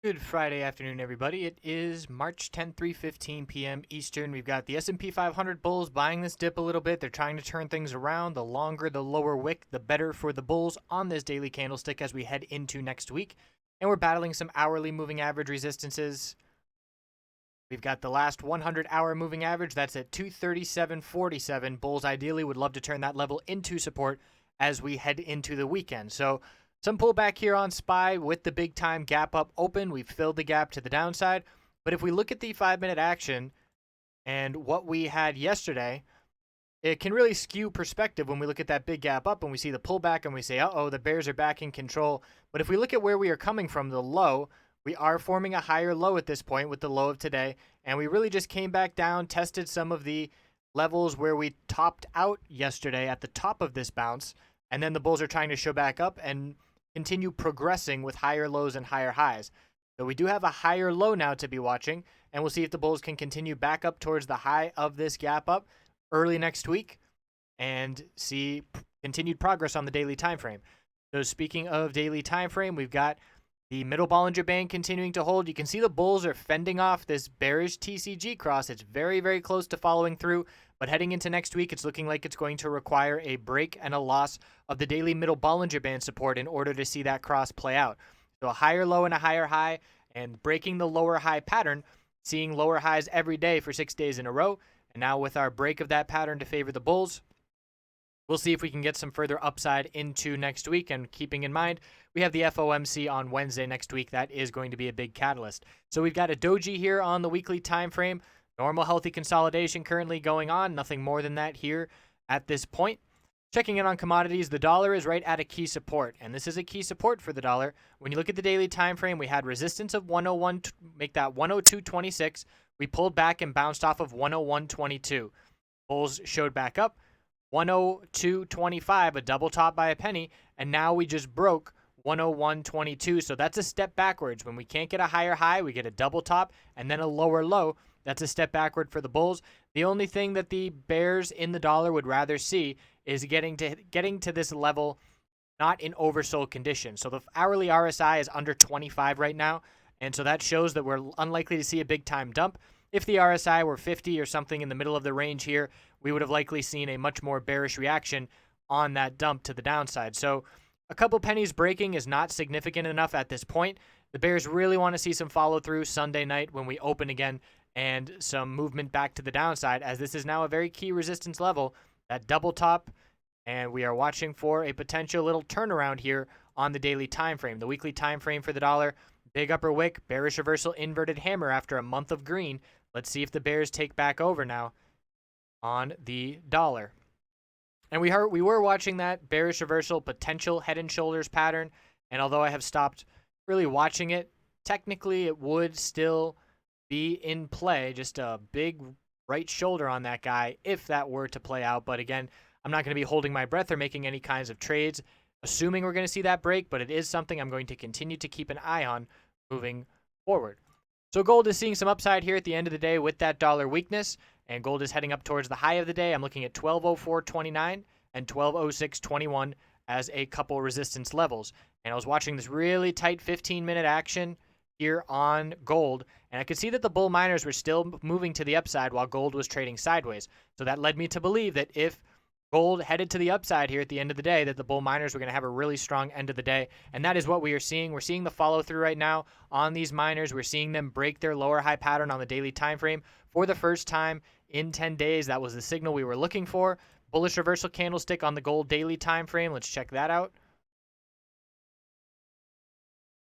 Good Friday afternoon, everybody. It is March 10th, 3:15 p.m. Eastern. We've got the S&P 500 bulls buying this dip a little bit. They're trying to turn things around. The longer the lower wick, the better for the bulls on this daily candlestick as we head into next week. And we're battling some hourly moving average resistances. We've got the last 100-hour moving average. That's at 237.47. Bulls ideally would love to turn that level into support as we head into the weekend. So some pullback here on SPY with the big time gap up open. We've filled the gap to the downside. But if we look at the 5-minute action and what we had yesterday, it can really skew perspective when we look at that big gap up and we see the pullback and we say, uh-oh, the bears are back in control. But if we look at where we are coming from, the low, we are forming a higher low at this point with the low of today. And we really just came back down, tested some of the levels where we topped out yesterday at the top of this bounce. And then the bulls are trying to show back up and continue progressing with higher lows and higher highs. So we do have a higher low now to be watching, and we'll see if the bulls can continue back up towards the high of this gap up early next week and see continued progress on the daily time frame. So speaking of daily time frame, we've got the middle Bollinger Band continuing to hold. You can see the bulls are fending off this bearish TCG cross. It's very, very close to following through. But heading into next week, it's looking like it's going to require a break and a loss of the daily middle Bollinger Band support in order to see that cross play out. So a higher low and a higher high, and breaking the lower high pattern, seeing lower highs every day for 6 days in a row. And now with our break of that pattern to favor the bulls, we'll see if we can get some further upside into next week. And keeping in mind, we have the FOMC on Wednesday next week. That is going to be a big catalyst. So we've got a doji here on the weekly time frame. Normal healthy consolidation currently going on. Nothing more than that here at this point. Checking in on commodities, the dollar is right at a key support, and this is a key support for the dollar. When you look at the daily time frame, we had resistance of 101, make that 102.26. We pulled back and bounced off of 101.22. Bulls showed back up 102.25, a double top by a penny, and now we just broke 101.22. So that's a step backwards. When we can't get a higher high, we get a double top and then a lower low. That's a step backward for the bulls. The only thing that the bears in the dollar would rather see is getting to this level not in oversold condition. So the hourly RSI is under 25 right now, and so that shows that we're unlikely to see a big time dump. If the RSI were 50 or something in the middle of the range here, we would have likely seen a much more bearish reaction on that dump to the downside. So a couple pennies breaking is not significant enough at this point. The bears really want to see some follow through Sunday night when we open again and some movement back to the downside, as this is now a very key resistance level, that double top, and we are watching for a potential little turnaround here on the daily time frame. The weekly time frame for the dollar, big upper wick, bearish reversal, inverted hammer after a month of green. Let's see if the bears take back over now on the dollar. And we were watching that bearish reversal potential head and shoulders pattern, and although I have stopped really watching it, technically it would still be in play, just a big right shoulder on that guy if that were to play out. But again, I'm not going to be holding my breath or making any kinds of trades, assuming we're going to see that break, but it is something I'm going to continue to keep an eye on moving forward. So gold is seeing some upside here at the end of the day with that dollar weakness, and gold is heading up towards the high of the day. I'm looking at 1204.29 and 1206.21 as a couple resistance levels. And I was watching this really tight 15-minute action here on gold, and I could see that the bull miners were still moving to the upside while gold was trading sideways. So that led me to believe that if gold headed to the upside here at the end of the day, that the bull miners were going to have a really strong end of the day, and that is what we are seeing. We're seeing the follow through right now on these miners. We're seeing them break their lower high pattern on the daily time frame for the first time in 10 days. That was the signal we were looking for. Bullish reversal candlestick on the gold daily time frame. Let's check that out.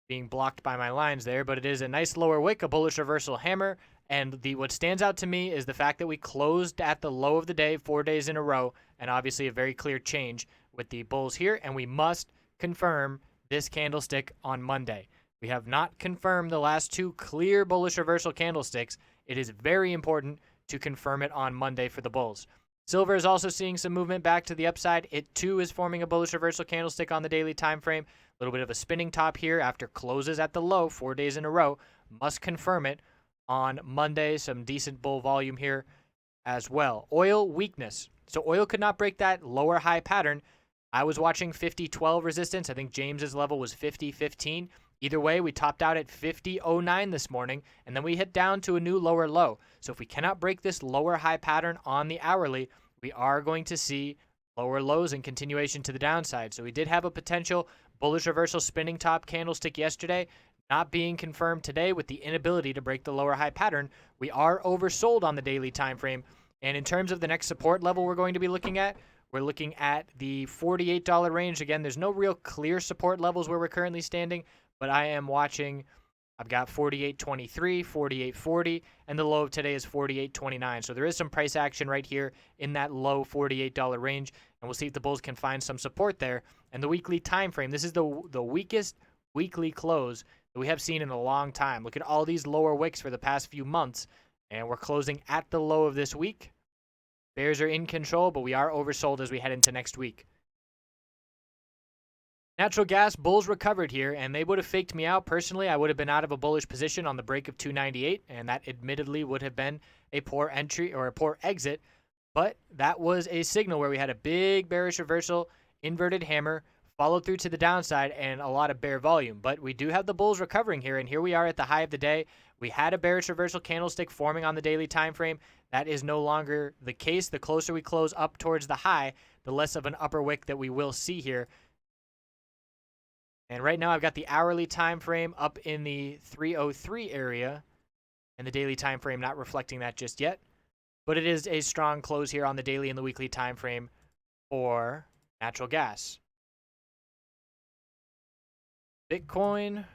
Being blocked by my lines there, but it is a nice lower wick, a bullish reversal hammer, and what stands out to me is the fact that we closed at the low of the day 4 days in a row, and obviously a very clear change with the bulls here, and we must confirm this candlestick on Monday. We have not confirmed the last two clear bullish reversal candlesticks. It is very important to confirm it on Monday for the bulls. Silver is also seeing some movement back to the upside. It too is forming a bullish reversal candlestick on the daily time frame. A little bit of a spinning top here after closes at the low 4 days in a row. Must confirm it on Monday. Some decent bull volume here as well. Oil weakness. So oil could not break that lower high pattern. I was watching 50-12 resistance. I think James's level was 50-15. Either way, we topped out at 50.09 this morning, and then we hit down to a new lower low. So if we cannot break this lower high pattern on the hourly, we are going to see lower lows and continuation to the downside. So we did have a potential bullish reversal spinning top candlestick yesterday, not being confirmed today with the inability to break the lower high pattern. We are oversold on the daily time frame. And in terms of the next support level we're going to be looking at, we're looking at the $48 range. Again, there's no real clear support levels where we're currently standing, but I am watching. I've got 48.23, 48.40, and the low of today is 48.29. So there is some price action right here in that low $48 range, and we'll see if the bulls can find some support there. And the weekly time frame, this is the weakest weekly close that we have seen in a long time. Look at all these lower wicks for the past few months, and we're closing at the low of this week. Bears are in control, but we are oversold as we head into next week. Natural gas, bulls recovered here, and they would have faked me out. Personally, I would have been out of a bullish position on the break of 298, and that admittedly would have been a poor entry or a poor exit, but that was a signal where we had a big bearish reversal, inverted hammer, followed through to the downside, and a lot of bear volume. But we do have the bulls recovering here, and here we are at the high of the day. We had a bearish reversal candlestick forming on the daily time frame. That is no longer the case. The closer we close up towards the high, the less of an upper wick that we will see here. And right now I've got the hourly time frame up in the 303 area, and the daily time frame not reflecting that just yet. But it is a strong close here on the daily and the weekly time frame for natural gas. Bitcoin.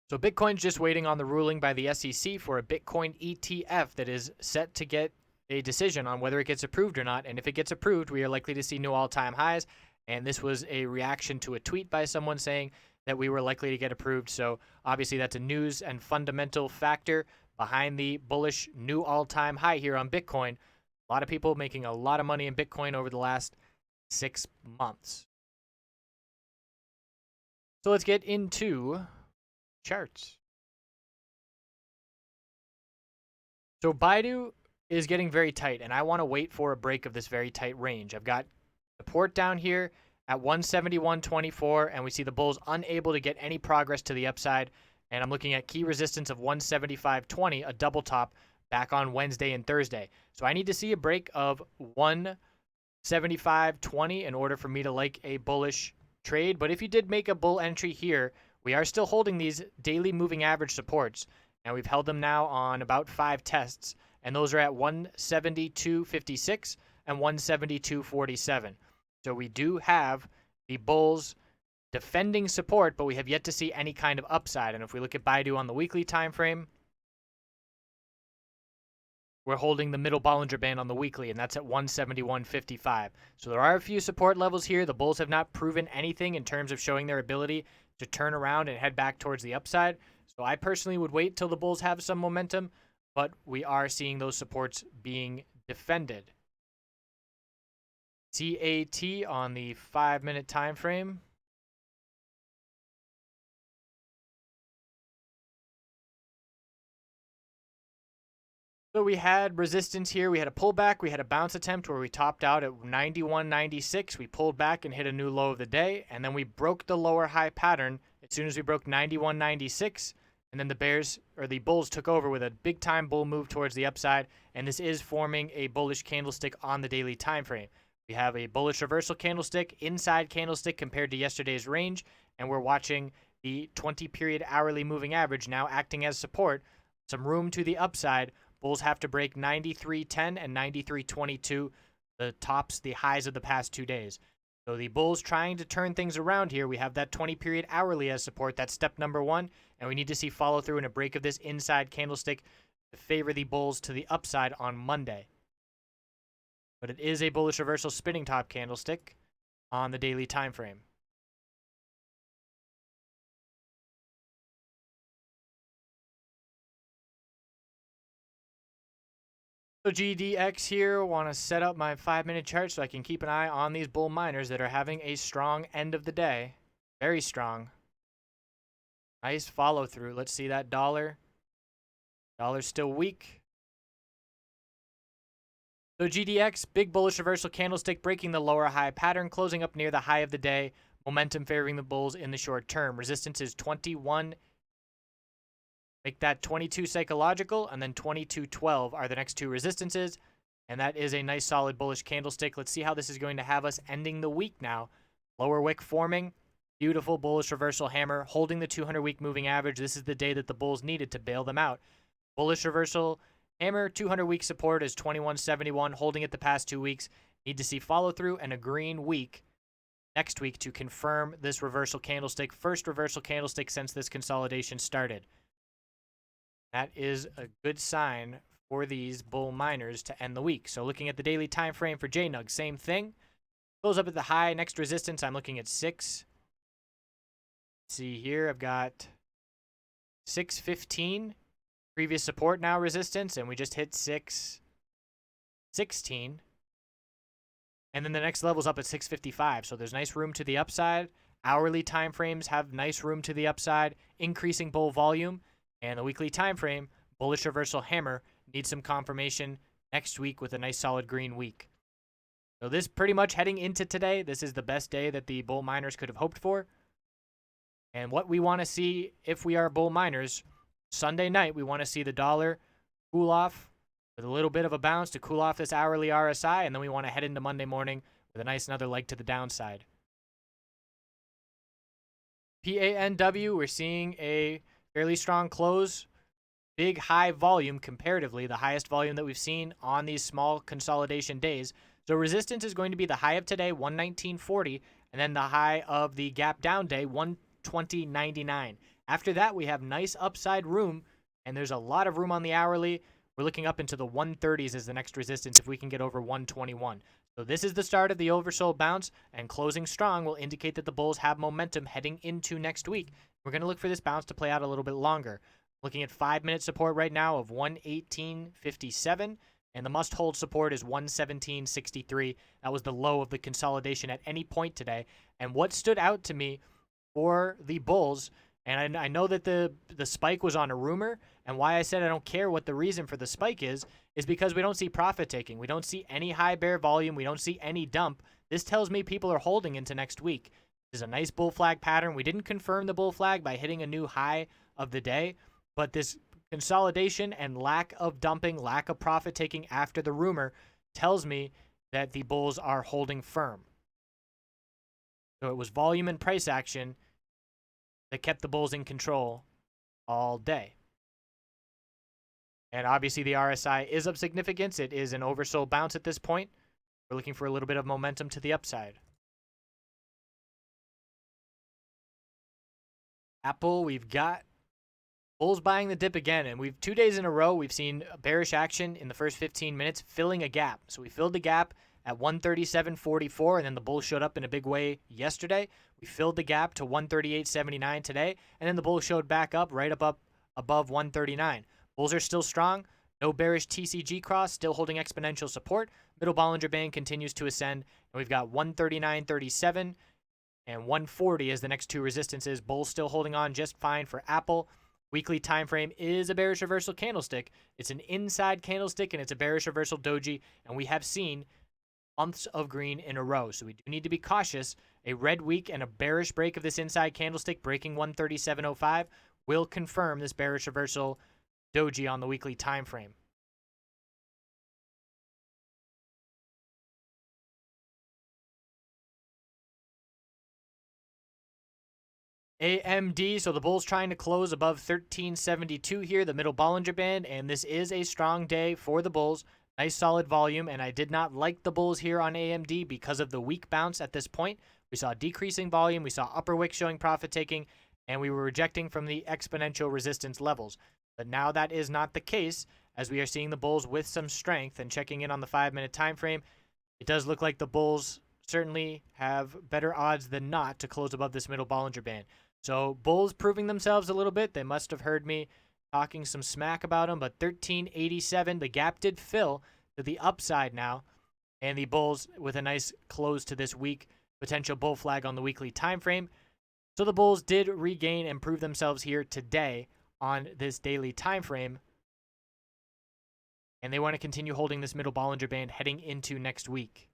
So Bitcoin's just waiting on the ruling by the SEC for a Bitcoin ETF that is set to get a decision on whether it gets approved or not. And if it gets approved, we are likely to see new all-time highs. And this was a reaction to a tweet by someone saying that we were likely to get approved. So obviously that's a news and fundamental factor behind the bullish new all-time high here on Bitcoin. A lot of people making a lot of money in Bitcoin over the last 6 months. So let's get into charts. So Baidu is getting very tight, and I want to wait for a break of this very tight range. I've got support down here at 171.24, and we see the bulls unable to get any progress to the upside, and I'm looking at key resistance of 175.20, a double top back on Wednesday and Thursday. So I need to see a break of 175.20 in order for me to like a bullish trade. But if you did make a bull entry here, we are still holding these daily moving average supports, and we've held them now on about 5 tests, and those are at 172.56 and 172.47. So we do have the bulls defending support, but we have yet to see any kind of upside. And if we look at Baidu on the weekly time frame, we're holding the middle Bollinger Band on the weekly, and that's at 171.55. So there are a few support levels here. The bulls have not proven anything in terms of showing their ability to turn around and head back towards the upside. So I personally would wait till the bulls have some momentum, but we are seeing those supports being defended. CAT on the 5-minute time frame. So we had resistance here. We had a pullback. We had a bounce attempt where we topped out at 91.96. We pulled back and hit a new low of the day, and then we broke the lower high pattern as soon as we broke 91.96. And then the bulls took over with a big time bull move towards the upside, and this is forming a bullish candlestick on the daily time frame. We have a bullish reversal candlestick, inside candlestick compared to yesterday's range, and we're watching the 20-period hourly moving average now acting as support. Some room to the upside. Bulls have to break 93.10 and 93.22, the tops, the highs of the past 2 days. So the bulls trying to turn things around here. We have that 20-period hourly as support. That's step number 1. And we need to see follow through and a break of this inside candlestick to favor the bulls to the upside on Monday. But it is a bullish reversal spinning top candlestick on the daily time frame. So GDX here, want to set up my 5-minute chart so I can keep an eye on these bull miners that are having a strong end of the day. Very strong. Nice follow through. Let's see that dollar. Dollar's still weak. So GDX, big bullish reversal candlestick breaking the lower high pattern, closing up near the high of the day. Momentum favoring the bulls in the short term. Resistance is 21. Make that 22 psychological, and then 22.12 are the next two resistances. And that is a nice solid bullish candlestick. Let's see how this is going to have us ending the week now. Lower wick forming. Beautiful bullish reversal hammer holding the 200-week moving average. This is the day that the bulls needed to bail them out. Bullish reversal hammer, 200-week support is 21.71, holding it the past 2 weeks. Need to see follow through and a green week next week to confirm this reversal candlestick. First reversal candlestick since this consolidation started. That is a good sign for these bull miners to end the week. So looking at the daily time frame for JNUG, same thing. Close up at the high. Next resistance, I'm looking at 6. See here, I've got 615. Previous support, now resistance, and we just hit 616. And then the next level's up at 655. So there's nice room to the upside. Hourly time frames have nice room to the upside, increasing bull volume. And the weekly time frame, bullish reversal hammer, needs some confirmation next week with a nice solid green week. So this pretty much heading into today, this is the best day that the bull miners could have hoped for. And what we want to see if we are bull miners, Sunday night, we want to see the dollar cool off with a little bit of a bounce to cool off this hourly RSI, and then we want to head into Monday morning with a nice another leg to the downside. PANW, we're seeing a fairly strong close. Big high volume comparatively, the highest volume that we've seen on these small consolidation days. So resistance is going to be the high of today, 119.40, and then the high of the gap down day, 120.99. After that, we have nice upside room, and there's a lot of room on the hourly. We're looking up into the 130s as the next resistance if we can get over 121. So this is the start of the oversold bounce, and closing strong will indicate that the bulls have momentum heading into next week. We're going to look for this bounce to play out a little bit longer. Looking at 5-minute support right now of 118.57, and the must-hold support is 117.63. That was the low of the consolidation at any point today. And what stood out to me for the bulls, and I know that the spike was on a rumor, and why I said I don't care what the reason for the spike is because we don't see profit taking. We don't see any high bear volume. We don't see any dump. This tells me people are holding into next week. This is a nice bull flag pattern. We didn't confirm the bull flag by hitting a new high of the day, but this consolidation and lack of dumping, lack of profit taking after the rumor tells me that the bulls are holding firm. So it was volume and price action that kept the bulls in control all day. And obviously the RSI is of significance. It is an oversold bounce at this point. We're looking for a little bit of momentum to the upside. Apple, we've got bulls buying the dip again, and we've 2 days in a row, we've seen bearish action in the first 15 minutes, filling a gap. So we filled the gap at 137.44, and then the bulls showed up in a big way yesterday. We filled the gap to 138.79 today, and then the bulls showed back up right up above 139. Bulls are still strong. No bearish TCG cross, still holding exponential support. Middle Bollinger Band continues to ascend, and we've got 139.37 and 140 as the next two resistances. Bulls still holding on just fine for Apple. Weekly time frame is a bearish reversal candlestick. It's an inside candlestick, and it's a bearish reversal doji, and we have seen months of green in a row. So we do need to be cautious. A red week and a bearish break of this inside candlestick breaking 137.05 will confirm this bearish reversal doji on the weekly time frame. AMD, so the bulls trying to close above 1372 here, the middle Bollinger Band, and this is a strong day for the bulls. Nice solid volume, and I did not like the bulls here on AMD because of the weak bounce at this point. We saw decreasing volume, we saw upper wick showing profit taking, and we were rejecting from the exponential resistance levels. But now that is not the case, as we are seeing the bulls with some strength. And checking in on the 5-minute time frame, it does look like the bulls certainly have better odds than not to close above this middle Bollinger Band. So bulls proving themselves a little bit. They must have heard me talking some smack about them, but 1387, the gap did fill to the upside now, and the bulls with a nice close to this week, potential bull flag on the weekly time frame. So the bulls did regain and prove themselves here today on this daily time frame. and they want to continue holding this middle Bollinger Band heading into next week.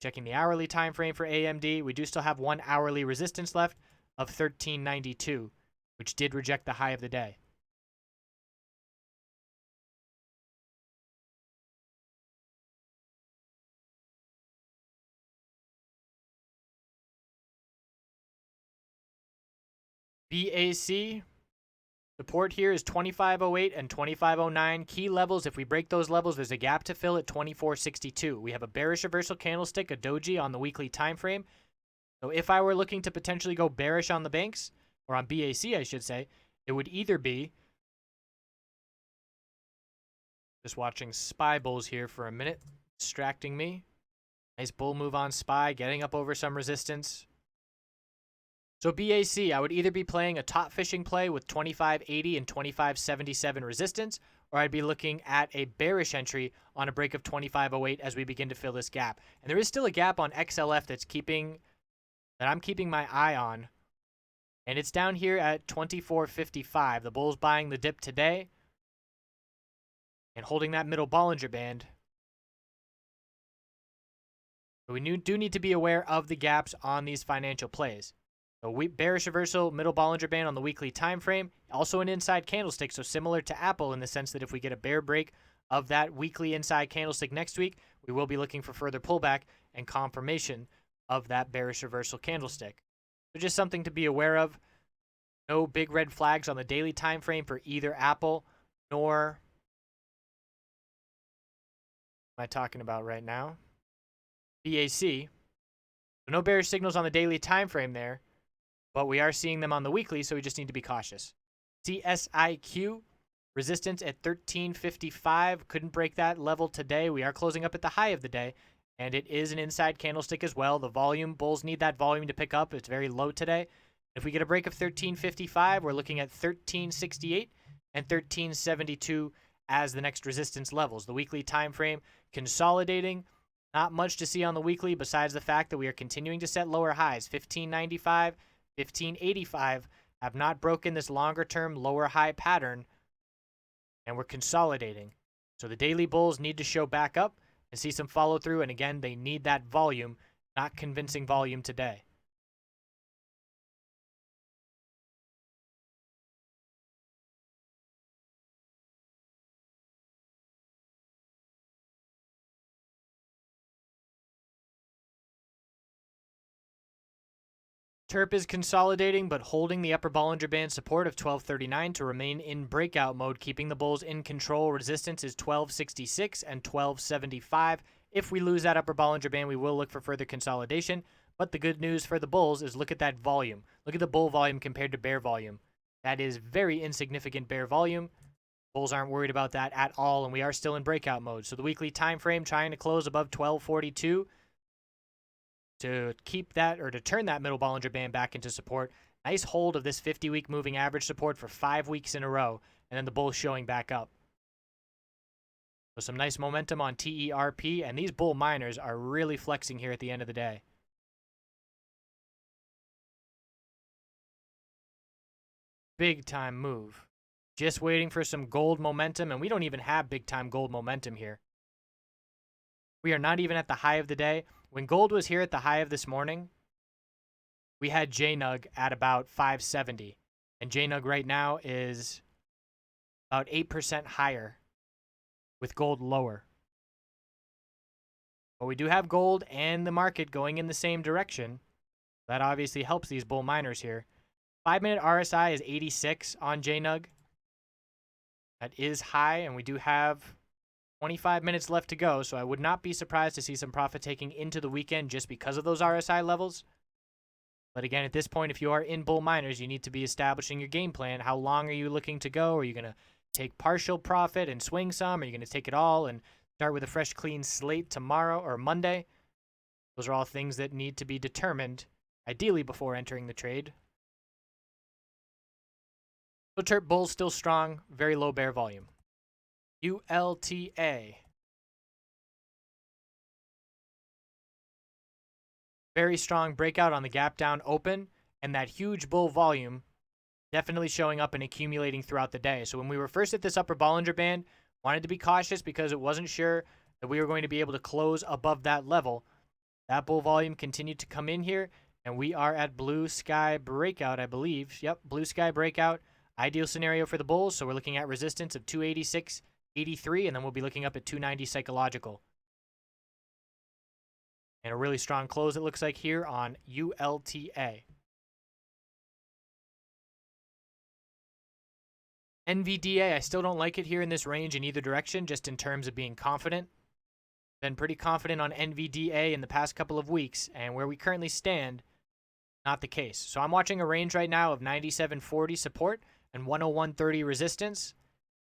Checking the hourly time frame for AMD, we do still have 1 hourly resistance left of 1392, which did reject the high of the day. BAC, support here is 2508 and 2509. Key levels, if we break those levels, there's a gap to fill at 2462. We have a bearish reversal candlestick, a doji on the weekly time frame. So if I were looking to potentially go bearish on the banks, or on BAC, I should say, it would either be, just watching SPY bulls here for a minute, distracting me. Nice bull move on SPY, getting up over some resistance. So BAC, I would either be playing a top fishing play with 2580 and 2577 resistance, or I'd be looking at a bearish entry on a break of 2508 as we begin to fill this gap. And there is still a gap on XLF that I'm keeping my eye on. And it's down here at 2455. The bull's buying the dip today and holding that middle Bollinger Band. But we do need to be aware of the gaps on these financial plays. So bearish reversal, middle Bollinger Band on the weekly time frame, also an inside candlestick, so similar to Apple in the sense that if we get a bear break of that weekly inside candlestick next week, we will be looking for further pullback and confirmation of that bearish reversal candlestick. So just something to be aware of. No big red flags on the daily time frame for either Apple nor what am I talking about right now? BAC. So no bearish signals on the daily time frame there. But we are seeing them on the weekly, so we just need to be cautious. CSIQ, resistance at 1355. Couldn't break that level today. We are closing up at the high of the day, and it is an inside candlestick as well. The volume, bulls need that volume to pick up. It's very low today. If we get a break of 1355, we're looking at 1368 and 1372 as the next resistance levels. The weekly time frame consolidating. Not much to see on the weekly besides the fact that we are continuing to set lower highs. 1595. 1585 have not broken this longer-term lower high pattern, and we're consolidating. So the daily bulls need to show back up and see some follow-through, and again, they need that volume, not convincing volume today. TERP is consolidating, but holding the upper Bollinger Band support of 1239 to remain in breakout mode, keeping the bulls in control. Resistance is 1266 and 1275. If we lose that upper Bollinger Band, we will look for further consolidation. But the good news for the bulls is look at that volume. Look at the bull volume compared to bear volume. That is very insignificant bear volume. Bulls aren't worried about that at all, and we are still in breakout mode. So the weekly time frame trying to close above 1242. To keep that or to turn that middle Bollinger Band back into support. Nice hold of this 50-week moving average support for 5 weeks in a row, and then the bull showing back up. So some nice momentum on TERP, and these bull miners are really flexing here at the end of the day. Big time move. Just waiting for some gold momentum, and we don't even have big time gold momentum here. We are not even at the high of the day. When gold was here at the high of this morning, we had JNUG at about 570. And JNUG right now is about 8% higher with gold lower. But we do have gold and the market going in the same direction. That obviously helps these bull miners here. 5-minute RSI is 86 on JNUG. That is high, and we do have 25 minutes left to go, so I would not be surprised to see some profit taking into the weekend just because of those RSI levels. But again, at this point, if you are in bull miners, you need to be establishing your game plan. How long are you looking to go? Are you going to take partial profit and swing some? Are you going to take it all and start with a fresh, clean slate tomorrow or Monday? Those are all things that need to be determined, ideally before entering the trade. So TERP bulls still strong, very low bear volume. ULTA. Very strong breakout on the gap down open, and that huge bull volume definitely showing up and accumulating throughout the day. So when we were first at this upper Bollinger Band, Wanted to be cautious because it wasn't sure that we were going to be able to close above that level. That bull volume continued to come in here, and we are at blue sky breakout, I believe. Yep, blue sky breakout. Ideal scenario for the bulls, so we're looking at resistance of 286.83, and then we'll be looking up at 290 psychological. And a really strong close, it looks like, here on ULTA. NVDA, I still don't like it here in this range in either direction, just in terms of being confident. Been pretty confident on NVDA in the past couple of weeks, and where we currently stand, not the case. So I'm watching a range right now of 97.40 support and 101.30 resistance.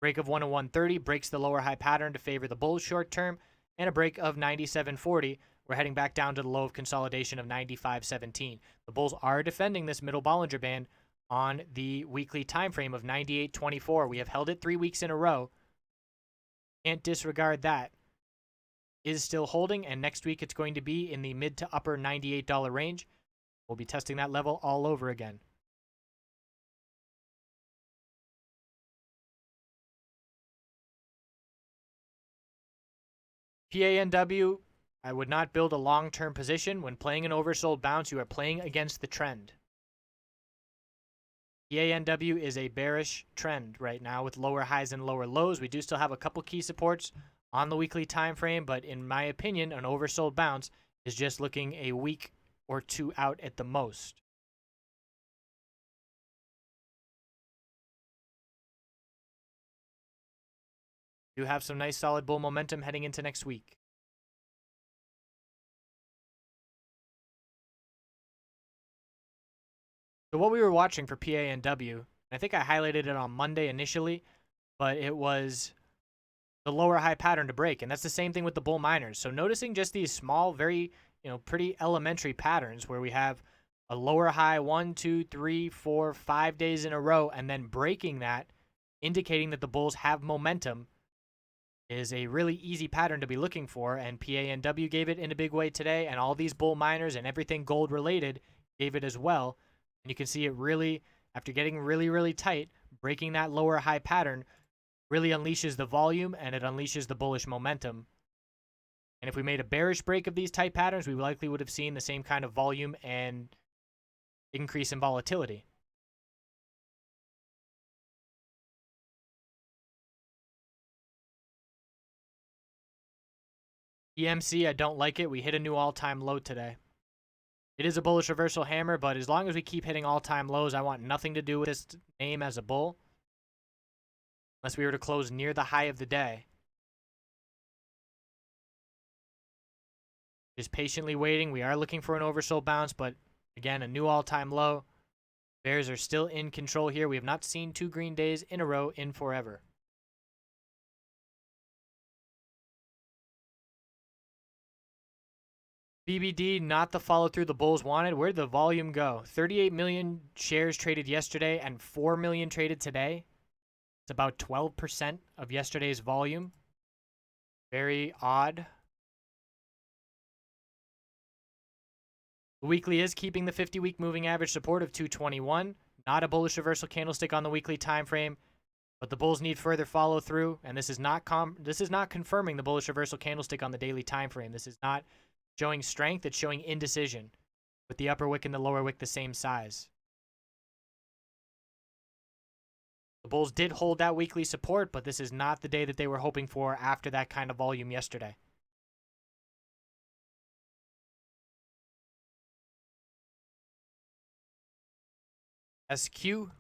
Break of 101.30 breaks the lower high pattern to favor the bulls short term, and a break of 97.40. We're heading back down to the low of consolidation of 95.17. The bulls are defending this middle Bollinger Band on the weekly time frame of 98.24. We have held it 3 weeks in a row. Can't disregard that. Is still holding, and next week it's going to be in the mid to upper $98 range. We'll be testing that level all over again. PANW, I would not build a long-term position. When playing an oversold bounce, you are playing against the trend. PANW is a bearish trend right now with lower highs and lower lows. We do still have a couple key supports on the weekly time frame, but in my opinion, an oversold bounce is just looking a week or two out at the most. Do have some nice solid bull momentum heading into next week. So what we were watching for PANW, I think I highlighted it on Monday initially, but it was the lower high pattern to break, and that's the same thing with the bull miners. So noticing just these small, very, pretty elementary patterns where we have a lower high 1, 2, 3, 4, 5 days in a row, and then breaking that, indicating that the bulls have momentum, is a really easy pattern to be looking for, and PANW gave it in a big way today, and all these bull miners and everything gold related gave it as well. And you can see it really, after getting really, really tight, breaking that lower high pattern really unleashes the volume, and it unleashes the bullish momentum. And if we made a bearish break of these tight patterns, we likely would have seen the same kind of volume and increase in volatility. EMC, I don't like it. We hit a new all-time low today. It is a bullish reversal hammer, but as long as we keep hitting all-time lows, I want nothing to do with this name as a bull, unless we were to close near the high of the day. Just patiently waiting. We are looking for an oversold bounce, but again, a new all-time low. Bears are still in control here. We have not seen 2 green days in a row in forever. BBD, not the follow-through the bulls wanted. Where'd the volume go? 38 million shares traded yesterday and 4 million traded today. It's about 12% of yesterday's volume. Very odd. The weekly is keeping the 50-week moving average support of 221. Not a bullish reversal candlestick on the weekly time frame, but the bulls need further follow-through, and this is not confirming the bullish reversal candlestick on the daily time frame. This is not showing strength, it's showing indecision, with the upper wick and the lower wick the same size. The bulls did hold that weekly support, but this is not the day that they were hoping for after that kind of volume yesterday. SQ.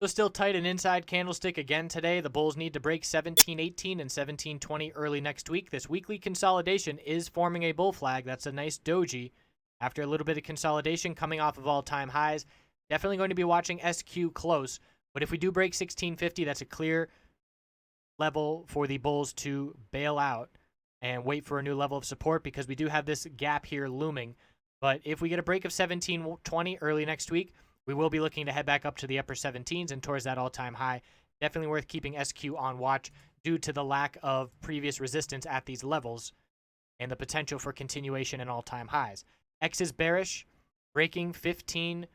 So still tight and inside candlestick again today. The bulls need to break 17.18 and 17.20 early next week. This weekly consolidation is forming a bull flag. That's a nice doji. After a little bit of consolidation coming off of all-time highs, definitely going to be watching SQ close. But if we do break 1650, that's a clear level for the bulls to bail out and wait for a new level of support, because we do have this gap here looming. But if we get a break of 17.20 early next week, we will be looking to head back up to the upper 17s and towards that all-time high. Definitely worth keeping SQ on watch due to the lack of previous resistance at these levels and the potential for continuation and all-time highs. X is bearish, breaking 15,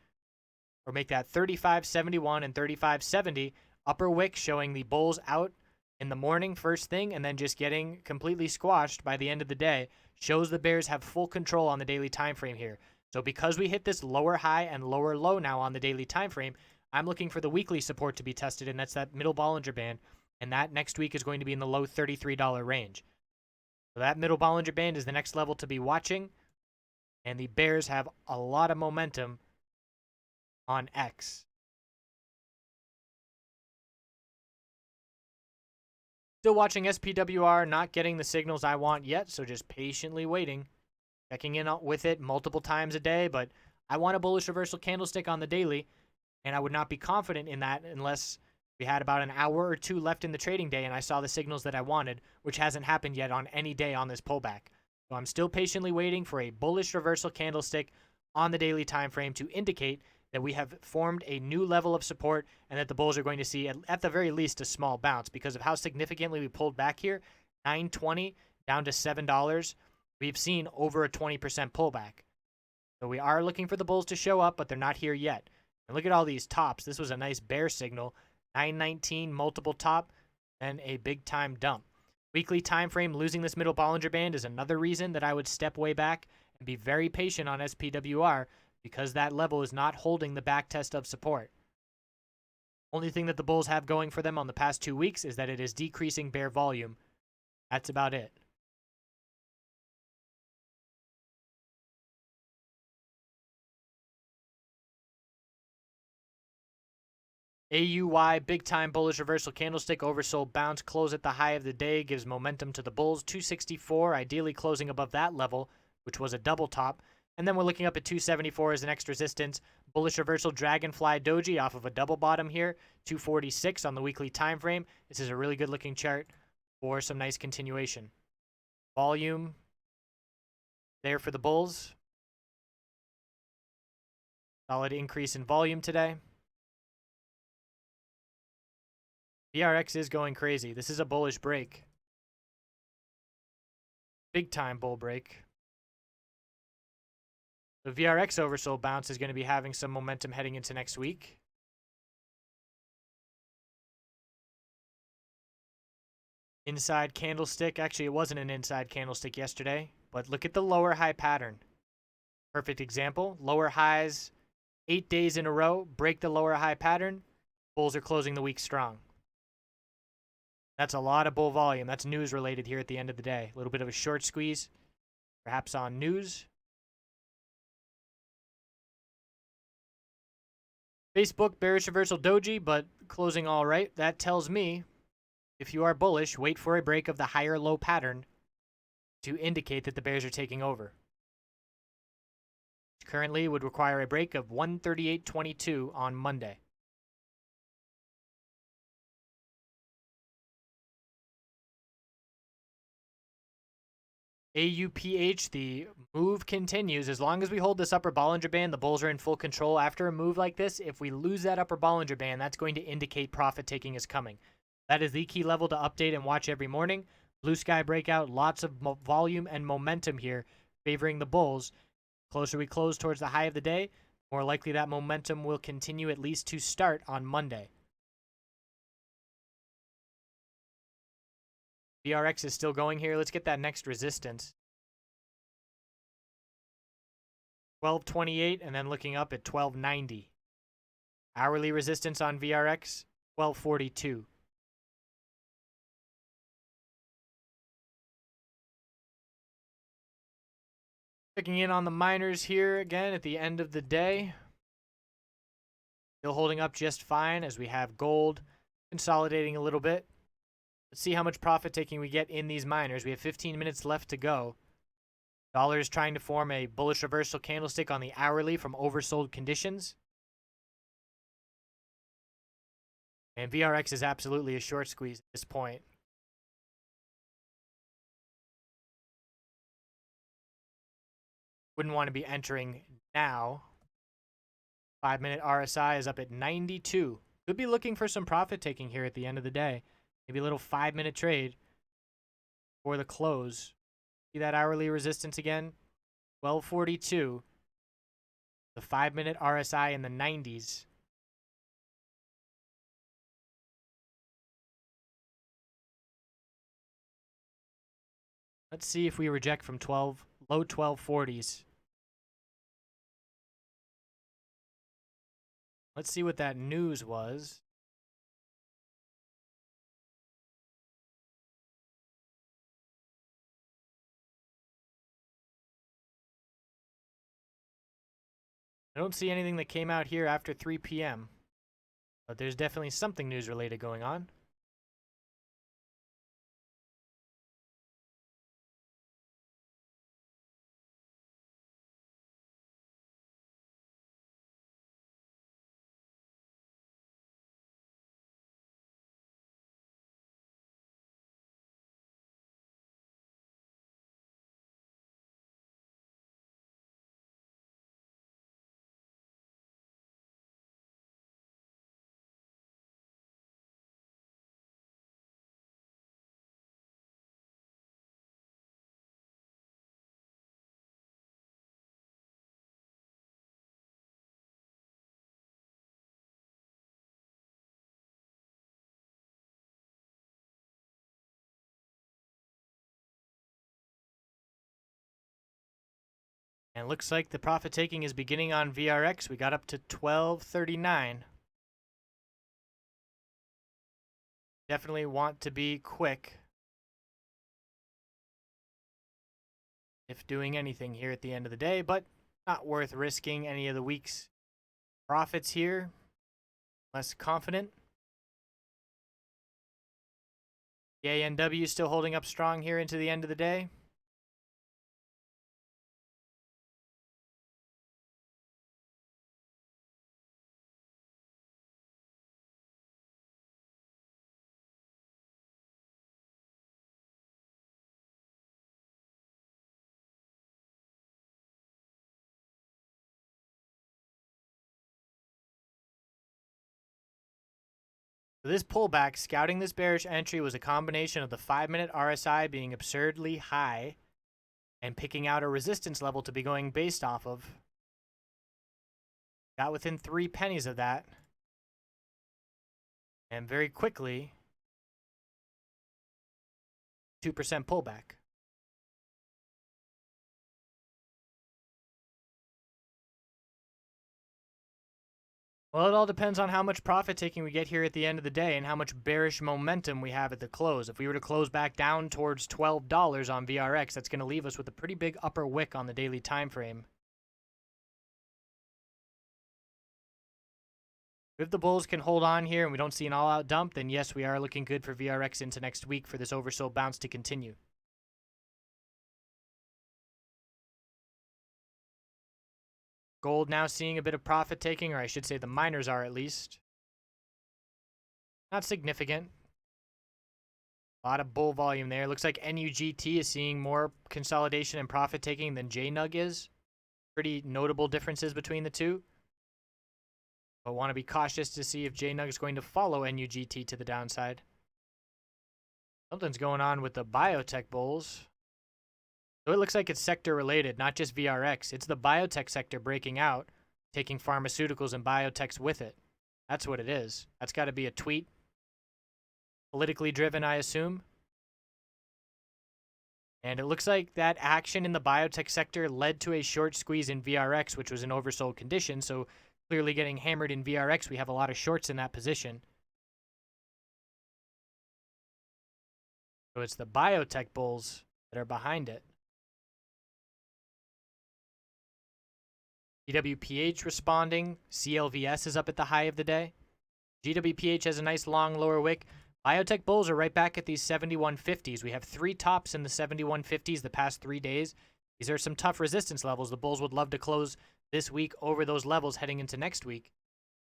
or make that 35.71 and 35.70 upper wick showing the bulls out in the morning first thing and then just getting completely squashed by the end of the day shows the bears have full control on the daily time frame here. So because we hit this lower high and lower low now on the daily time frame, I'm looking for the weekly support to be tested, and that's that middle Bollinger Band, and that next week is going to be in the low $33 range. So that middle Bollinger Band is the next level to be watching, and the bears have a lot of momentum on X. Still watching SPWR, not getting the signals I want yet, so just patiently waiting. Checking in with it multiple times a day, but I want a bullish reversal candlestick on the daily, and I would not be confident in that unless we had about an hour or two left in the trading day and I saw the signals that I wanted, which hasn't happened yet on any day on this pullback. So I'm still patiently waiting for a bullish reversal candlestick on the daily time frame to indicate that we have formed a new level of support and that the bulls are going to see, at the very least, a small bounce because of how significantly we pulled back here. $9.20 down to $7. We've seen over a 20% pullback. So we are looking for the bulls to show up, but they're not here yet. And look at all these tops. This was a nice bear signal. 919 multiple top and a big time dump. Weekly time frame losing this middle Bollinger Band is another reason that I would step way back and be very patient on SPWR because that level is not holding the back test of support. Only thing that the bulls have going for them on the past 2 weeks is that it is decreasing bear volume. That's about it. AUY, big time bullish reversal candlestick, oversold bounce, close at the high of the day, gives momentum to the bulls. 264, ideally closing above that level, which was a double top. And then we're looking up at 274 as the next resistance. Bullish reversal dragonfly doji off of a double bottom here. 246 on the weekly time frame. This is a really good looking chart for some nice continuation. Volume there for the bulls. Solid increase in volume today. VRX is going crazy. This is a bullish break. Big time bull break. The VRX oversold bounce is going to be having some momentum heading into next week. Inside candlestick. Actually, it wasn't an inside candlestick yesterday, but look at the lower high pattern. Perfect example. Lower highs 8 days in a row. Break the lower high pattern. Bulls are closing the week strong. That's a lot of bull volume. That's news related here at the end of the day. A little bit of a short squeeze, perhaps on news. Facebook, bearish reversal doji, but closing all right. That tells me if you are bullish, wait for a break of the higher low pattern to indicate that the bears are taking over. Currently would require a break of 138.22 on Monday. AUPH, the move continues. As long as we hold this upper Bollinger Band, the bulls are in full control. After a move like this, if we lose that upper Bollinger Band, that's going to indicate profit taking is coming. That is the key level to update and watch every morning. Blue sky breakout, lots of volume and momentum here favoring the bulls. Closer we close towards the high of the day, more likely that momentum will continue at least to start on Monday. VRX is still going here. Let's get that next resistance. 1228 and then looking up at 1290. Hourly resistance on VRX, 1242. Checking in on the miners here again at the end of the day. Still holding up just fine as we have gold consolidating a little bit. Let's see how much profit taking we get in these miners. We have 15 minutes left to go. Dollar is trying to form a bullish reversal candlestick on the hourly from oversold conditions. And VRX is absolutely a short squeeze at this point. Wouldn't want to be entering now. 5-minute RSI is up at 92. Could be looking for some profit taking here at the end of the day. Maybe a little 5-minute trade for the close. See that hourly resistance again? 1242. The 5-minute RSI in the 90s. Let's see if we reject from low 1240s. Let's see what that news was. I don't see anything that came out here after 3 p.m. But there's definitely something news related going on. And it looks like the profit taking is beginning on VRX. We got up to 1239. Definitely want to be quick if doing anything here at the end of the day, but not worth risking any of the week's profits here. Less confident. The ANW still holding up strong here into the end of the day. So this pullback, scouting this bearish entry, was a combination of the 5-minute RSI being absurdly high and picking out a resistance level to be going based off of. Got within 3 pennies of that. And very quickly, 2% pullback. Well, it all depends on how much profit taking we get here at the end of the day and how much bearish momentum we have at the close. If we were to close back down towards $12 on VRX, that's going to leave us with a pretty big upper wick on the daily time frame. If the bulls can hold on here and we don't see an all-out dump, then yes, we are looking good for VRX into next week for this oversold bounce to continue. Gold now seeing a bit of profit taking, or I should say the miners are at least. Not significant. A lot of bull volume there. Looks like NUGT is seeing more consolidation and profit taking than JNUG is. Pretty notable differences between the two. But want to be cautious to see if JNUG is going to follow NUGT to the downside. Something's going on with the biotech bulls. So it looks like it's sector related, not just VRX. It's the biotech sector breaking out, taking pharmaceuticals and biotechs with it. That's what it is. That's got to be a tweet. Politically driven, I assume. And it looks like that action in the biotech sector led to a short squeeze in VRX, which was an oversold condition. So clearly getting hammered in VRX, we have a lot of shorts in that position. So it's the biotech bulls that are behind it. GWPH responding. CLVS is up at the high of the day. GWPH has a nice long lower wick. Biotech bulls are right back at these 7150s. We have 3 tops in the 7150s the past 3 days. These are some tough resistance levels. The bulls would love to close this week over those levels heading into next week.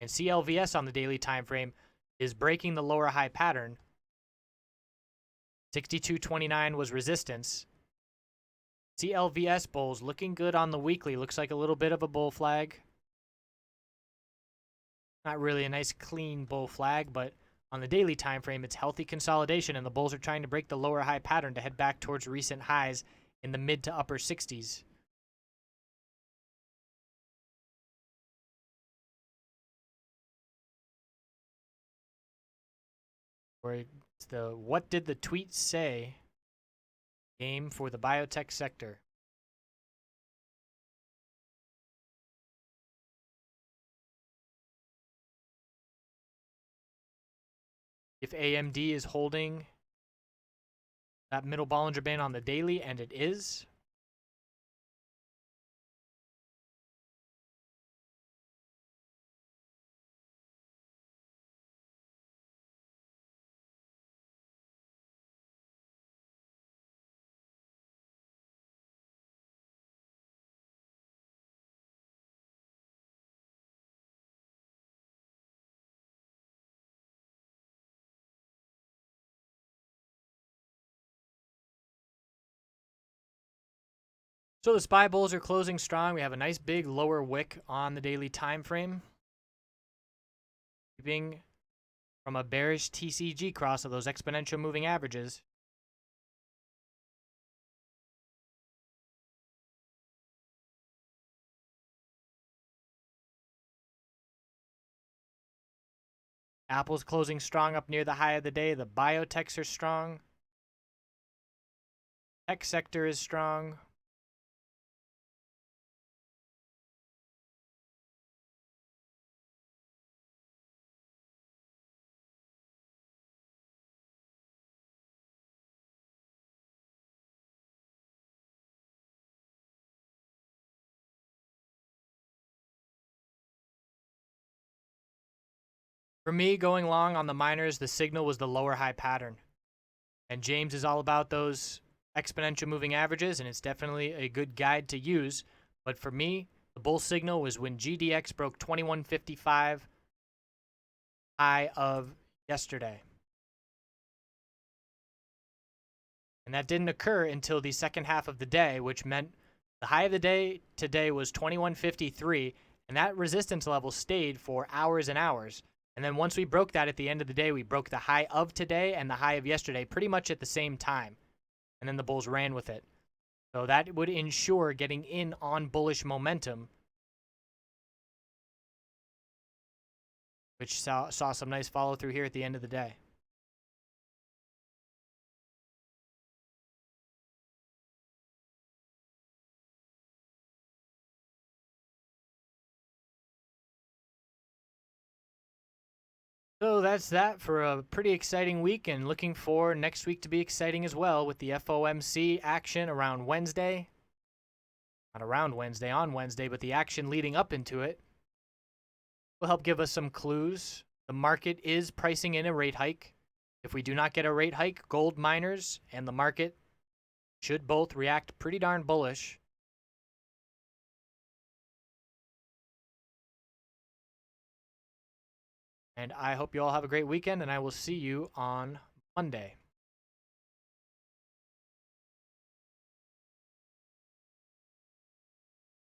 And CLVS on the daily time frame is breaking the lower high pattern. 62.29 was resistance. CLVS bulls looking good on the weekly. Looks like a little bit of a bull flag. Not really a nice clean bull flag, but on the daily time frame, it's healthy consolidation, and the bulls are trying to break the lower high pattern to head back towards recent highs in the mid to upper 60s. Where it's the what did the tweet say? Game for the biotech sector. If AMD is holding that middle Bollinger Band on the daily, and it is. So the SPY bulls are closing strong. We have a nice big lower wick on the daily time frame. Keeping from a bearish TCG cross of those exponential moving averages. Apple's closing strong up near the high of the day. The biotechs are strong. Tech sector is strong. For me, going long on the miners, the signal was the lower high pattern. And James is all about those exponential moving averages, and it's definitely a good guide to use. But for me, the bull signal was when GDX broke 2155 high of yesterday. And that didn't occur until the second half of the day, which meant the high of the day today was 2153, and that resistance level stayed for hours and hours. And then once we broke that at the end of the day, we broke the high of today and the high of yesterday pretty much at the same time. And then the bulls ran with it. So that would ensure getting in on bullish momentum, which saw some nice follow through here at the end of the day. So that's that for a pretty exciting week, and looking for next week to be exciting as well with the FOMC action around Wednesday. Not around Wednesday, on Wednesday, but the action leading up into it will help give us some clues. The market is pricing in a rate hike. If we do not get a rate hike, gold miners and the market should both react pretty darn bullish. And I hope you all have a great weekend, and I will see you on Monday.